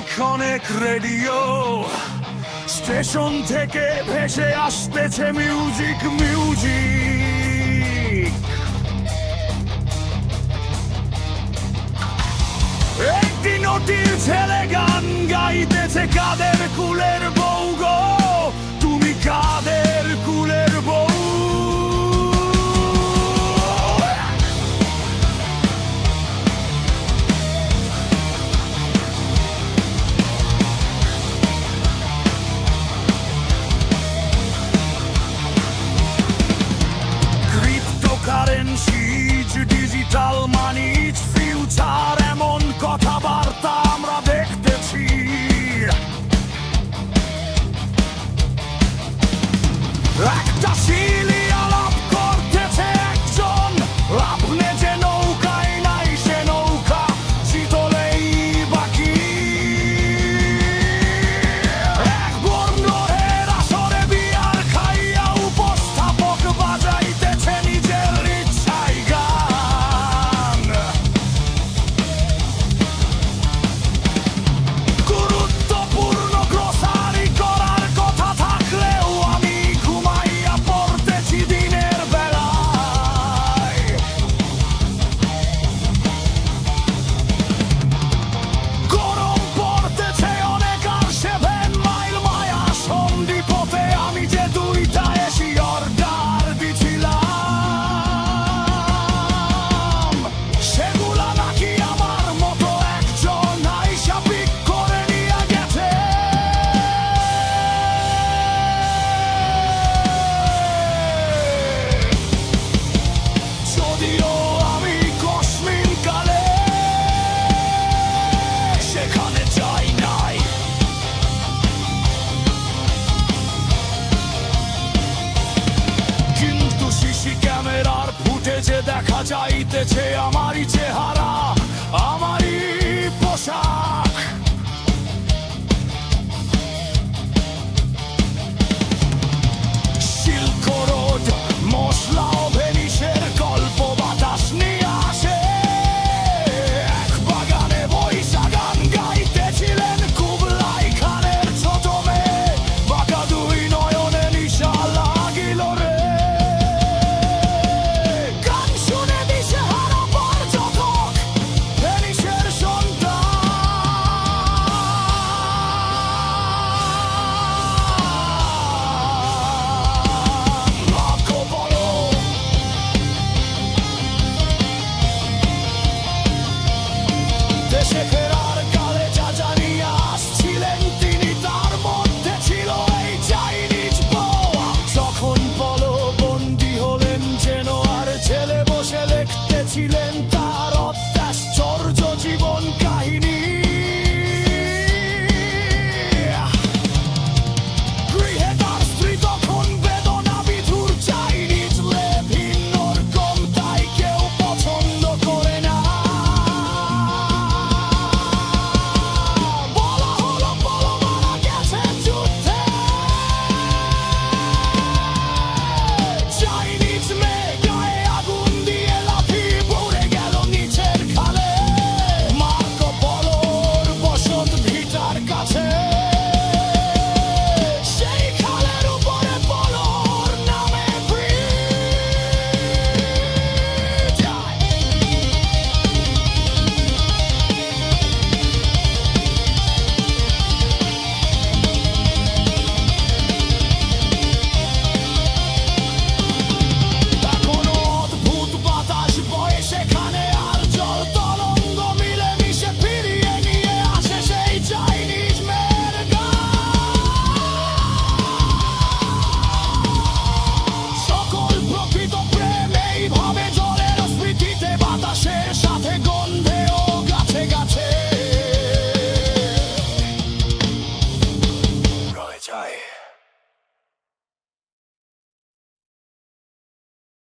অনেক অনেক radio station থেকে ভেসে আসতেছে মিউজিক মিউজিক। একটি নটির ছেলে গান গাইতেছে, কাদের কুলের বউ গো তুমি, কাদের কুলের বউ। ক্রিপ্টোকারেন্সিজ, ডিজিটাল মানিজ, ফিউচার, এমন কথাবার্তা আমরা দেখতেছি। একটা শিলি আলাপ করতেছে একজন, আপনি যে নৌকায় নাই সে নৌকা শীতলেই বাকি। এক বর্ণের আসরে বিয়ার খাইয়া উপস্থাপক বাজাইতেছে নিজের ইচ্ছায় গান। গুরুত্বপূর্ণ গ্রসারি করার কথা থাকলেও আমি ঘুমাইয়া পড়তেছি দিনের বেলায়। গরম পড়তেছে অনেক, আর 7 মাইল মায়া সন্দ্বীপতে আমি যে 2টা এসি অর্ডার দিছিলাম, সেগুলা নাকি আমার মতো একজন আইসা পিক করে নিয়ে গেছে। যদিও আমি কসমিন কালে সেখানে যাই নাই, কিন্তু সিসি ক্যামেরার ফুটেজে দেখা যাইতেছে আমারই চেহারা, আমারই পোশাক।